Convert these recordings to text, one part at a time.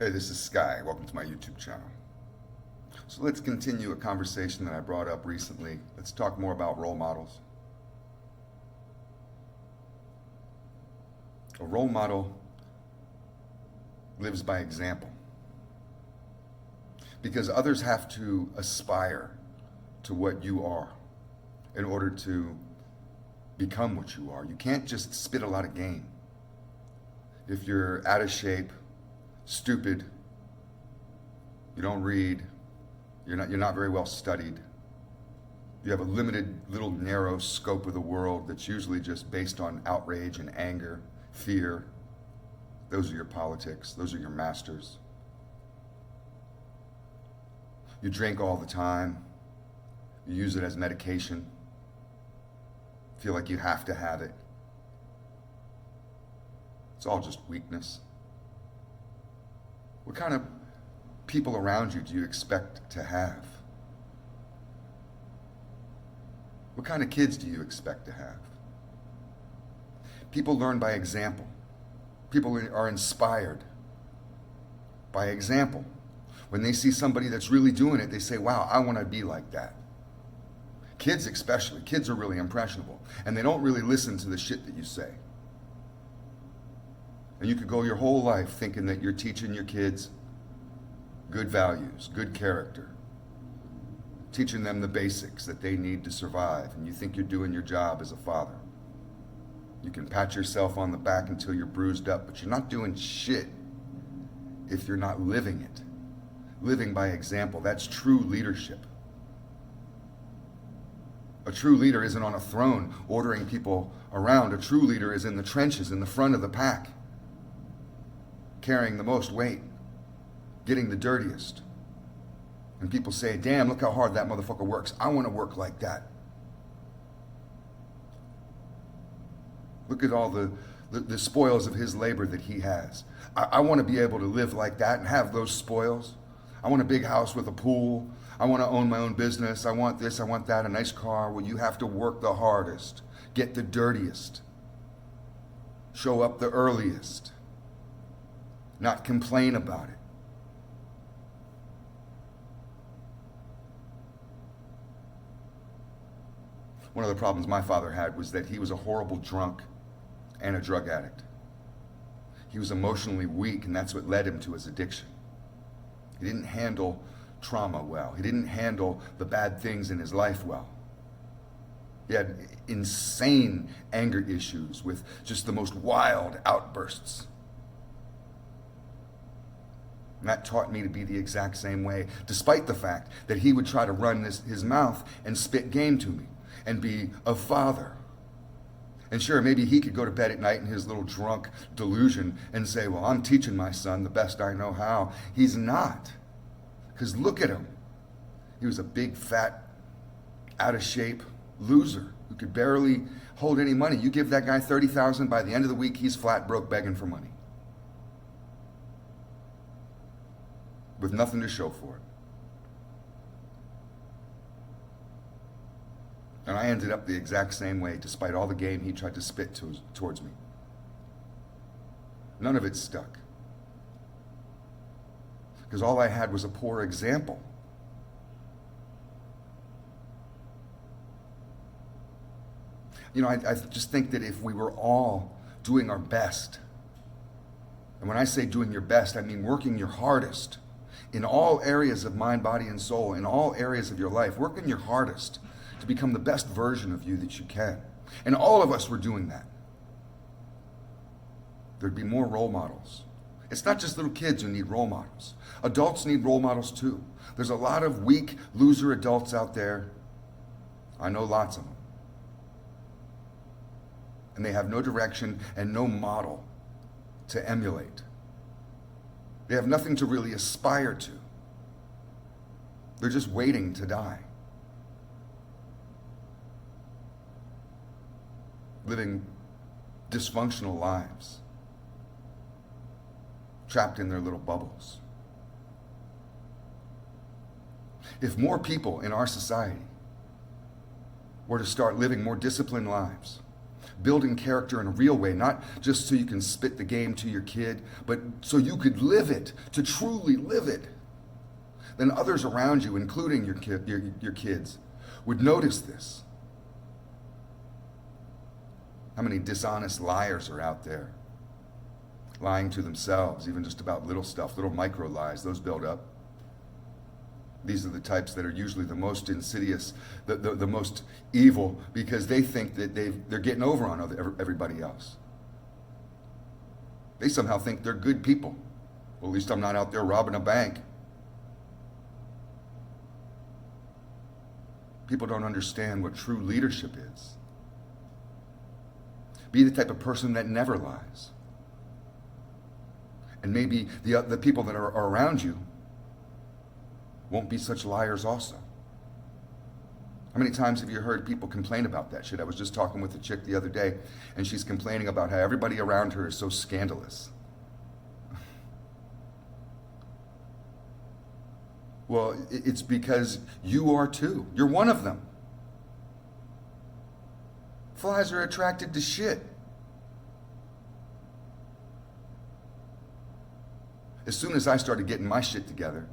Hey, this is Sky. Welcome to my YouTube channel. So let's continue a conversation that I brought up recently. Let's talk more about role models. A role model lives by example because others have to aspire to what you are in order to become what you are. You can't just spit a lot of game. If you're out of shape, stupid, you don't read, you're not very well studied, you have a limited little narrow scope of the world that's usually just based on outrage and anger, fear. Those are your politics, those are your masters. You drink all the time, you use it as medication, feel like you have to have it. It's all just weakness. What kind of people around you do you expect to have? What kind of kids do you expect to have? People learn by example. People are inspired by example. When they see somebody that's really doing it, they say, wow, I want to be like that. Kids especially. Kids are really impressionable. And they don't really listen to the shit that you say. And you could go your whole life thinking that you're teaching your kids good values, good character, teaching them the basics that they need to survive, and you think you're doing your job as a father. You can pat yourself on the back until you're bruised up, but you're not doing shit if you're not living it. Living by example, that's true leadership. A true leader isn't on a throne ordering people around. A true leader is in the trenches, in the front of the pack, carrying the most weight, getting the dirtiest. And people say, damn, look how hard that motherfucker works. I want to work like that. Look at all the spoils of his labor that he has. I want to be able to live like that and have those spoils. I want a big house with a pool. I want to own my own business. I want this, I want that, a nice car. Well, you have to work the hardest, get the dirtiest, show up the earliest, not complain about it. One of the problems my father had was that he was a horrible drunk and a drug addict. He was emotionally weak, and that's what led him to his addiction. He didn't handle trauma well. He didn't handle the bad things in his life well. He had insane anger issues with just the most wild outbursts. And that taught me to be the exact same way, despite the fact that he would try to run his mouth and spit game to me and be a father. And sure, maybe he could go to bed at night in his little drunk delusion and say, well, I'm teaching my son the best I know how. He's not. Because look at him. He was a big, fat, out of shape loser who could barely hold any money. You give that guy $30,000, by the end of the week, he's flat broke begging for money, with nothing to show for it. And I ended up the exact same way, despite all the game he tried to spit towards me. None of it stuck. Because all I had was a poor example. You know, I just think that if we were all doing our best, and when I say doing your best, I mean working your hardest in all areas of mind, body, and soul, in all areas of your life, working your hardest to become the best version of you that you can. And all of us were doing that. There'd be more role models. It's not just little kids who need role models. Adults need role models too. There's a lot of weak loser adults out there. I know lots of them. And they have no direction and no model to emulate. They have nothing to really aspire to. They're just waiting to die. Living dysfunctional lives, trapped in their little bubbles. If more people in our society were to start living more disciplined lives, building character in a real way, not just so you can spit the game to your kid, but so you could live it, to truly live it, then others around you, including your kids, would notice this. How many dishonest liars are out there? Lying to themselves, even just about little stuff, little micro lies, those build up. These are the types that are usually the most insidious, the most evil, because they think that they're getting over on everybody else. They somehow think they're good people. Well, at least I'm not out there robbing a bank. People don't understand what true leadership is. Be the type of person that never lies. And maybe the people that are around you won't be such liars also. How many times have you heard people complain about that shit? I was just talking with a chick the other day, and she's complaining about how everybody around her is so scandalous. Well, it's because you are too. You're one of them. Flies are attracted to shit. As soon as I started getting my shit together,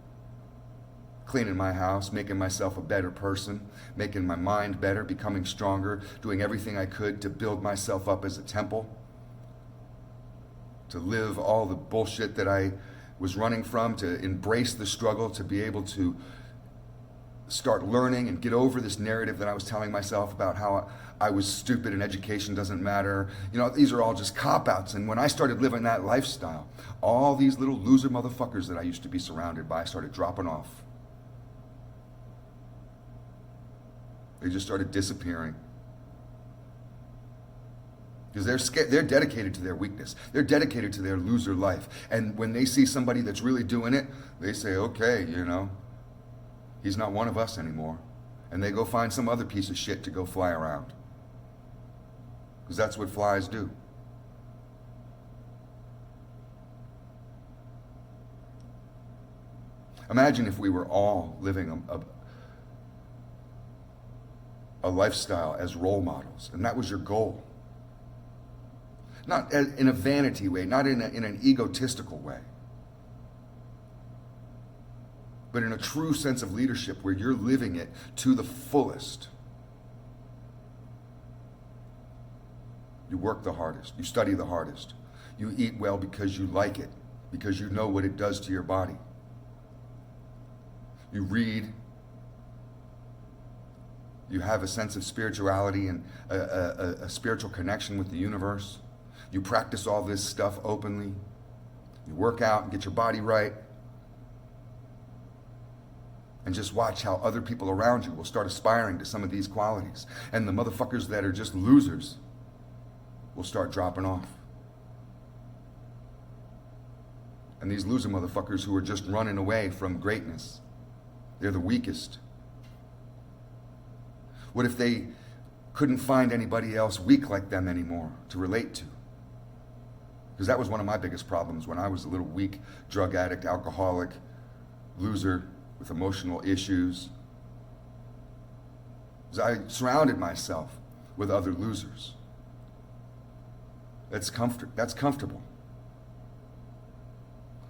cleaning my house, making myself a better person, making my mind better, becoming stronger, doing everything I could to build myself up as a temple, to live all the bullshit that I was running from, to embrace the struggle, to be able to start learning and get over this narrative that I was telling myself about how I was stupid and education doesn't matter. You know, these are all just cop-outs. And when I started living that lifestyle, all these little loser motherfuckers that I used to be surrounded by started dropping off. They just started disappearing. Because they're dedicated to their weakness. They're dedicated to their loser life. And when they see somebody that's really doing it, they say, okay, you know, he's not one of us anymore. And they go find some other piece of shit to go fly around. Because that's what flies do. Imagine if we were all living a lifestyle as role models, and that was your goal. Not in a vanity way, not in an egotistical way, but in a true sense of leadership where you're living it to the fullest. You work the hardest, you study the hardest, you eat well because you like it, because you know what it does to your body. You read, you have a sense of spirituality and a spiritual connection with the universe. You practice all this stuff openly. You work out and get your body right. And just watch how other people around you will start aspiring to some of these qualities. And the motherfuckers that are just losers will start dropping off. And these loser motherfuckers who are just running away from greatness, they're the weakest. What if they couldn't find anybody else weak like them anymore to relate to? Because that was one of my biggest problems when I was a little weak drug addict, alcoholic, loser with emotional issues. I surrounded myself with other losers. That's comfortable.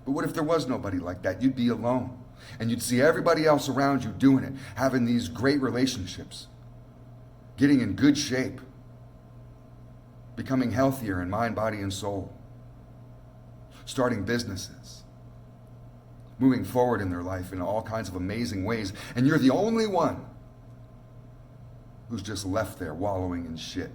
But what if there was nobody like that? You'd be alone. And you'd see everybody else around you doing it, having these great relationships, getting in good shape, becoming healthier in mind, body, and soul, starting businesses, moving forward in their life in all kinds of amazing ways. And you're the only one who's just left there wallowing in shit.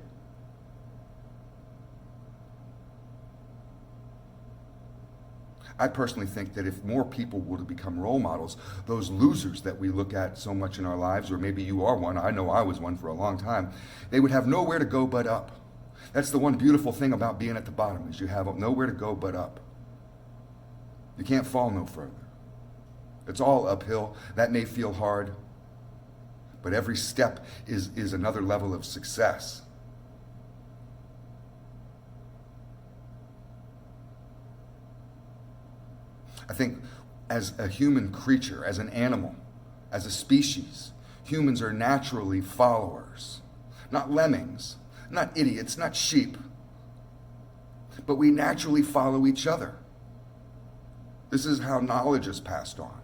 I personally think that if more people were to become role models, those losers that we look at so much in our lives, or maybe you are one, I know I was one for a long time, they would have nowhere to go but up. That's the one beautiful thing about being at the bottom, is you have nowhere to go but up. You can't fall no further. It's all uphill. That may feel hard, but every step is another level of success. I think as a human creature, as an animal, as a species, humans are naturally followers. Not lemmings, not idiots, not sheep, but we naturally follow each other. This is how knowledge is passed on.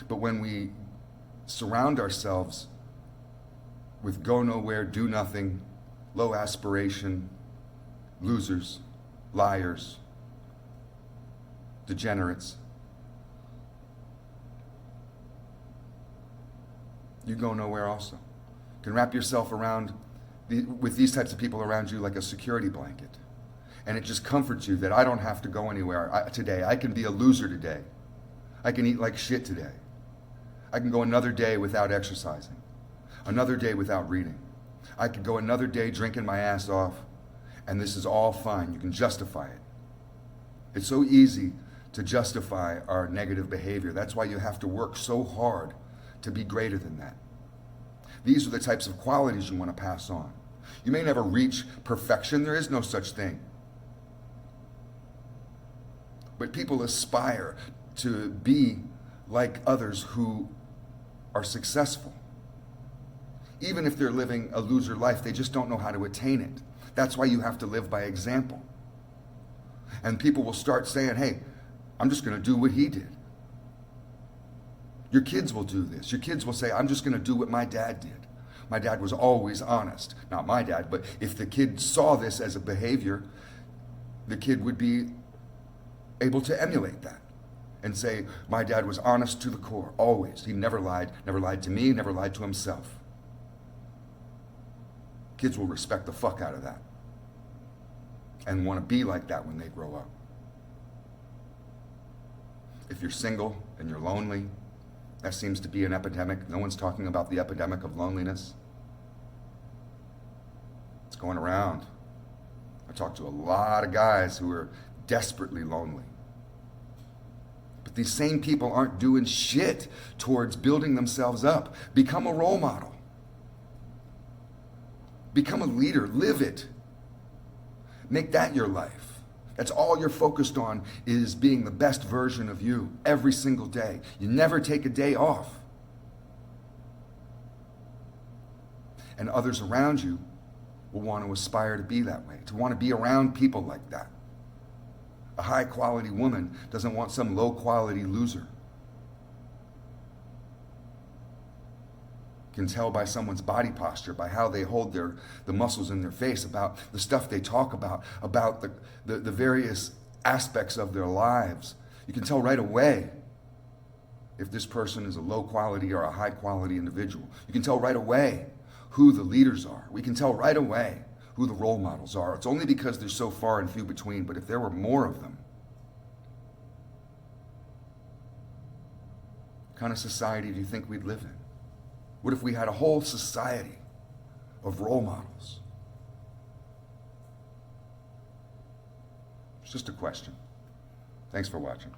But when we surround ourselves with go nowhere, do nothing, low aspiration, losers, liars, degenerates, you go nowhere also. You can wrap yourself around with these types of people around you like a security blanket. And it just comforts you that I don't have to go anywhere today. I can be a loser today. I can eat like shit today. I can go another day without exercising, another day without reading. I could go another day drinking my ass off, and this is all fine. You can justify it. It's so easy to justify our negative behavior. That's why you have to work so hard to be greater than that. These are the types of qualities you want to pass on. You may never reach perfection. There is no such thing. But people aspire to be like others who are successful. Even if they're living a loser life, they just don't know how to attain it. That's why you have to live by example. And people will start saying, hey, I'm just going to do what he did. Your kids will do this. Your kids will say, I'm just going to do what my dad did. My dad was always honest. Not my dad, but if the kid saw this as a behavior, the kid would be able to emulate that and say, my dad was honest to the core, always. He never lied to me, never lied to himself. Kids will respect the fuck out of that and want to be like that when they grow up. If you're single and you're lonely, that seems to be an epidemic. No one's talking about the epidemic of loneliness. It's going around. I talk to a lot of guys who are desperately lonely. But these same people aren't doing shit towards building themselves up. Become a role model. Become a leader. Live it. Make that your life. That's all you're focused on, is being the best version of you every single day. You never take a day off. And others around you will want to aspire to be that way, to want to be around people like that. A high quality woman doesn't want some low quality loser. You can tell by someone's body posture, by how they hold the muscles in their face, about the stuff they talk about the various aspects of their lives. You can tell right away if this person is a low quality or a high quality individual. You can tell right away who the leaders are. We can tell right away who the role models are. It's only because they're so far and few between, but if there were more of them, what kind of society do you think we'd live in? What if we had a whole society of role models? It's just a question. Thanks for watching.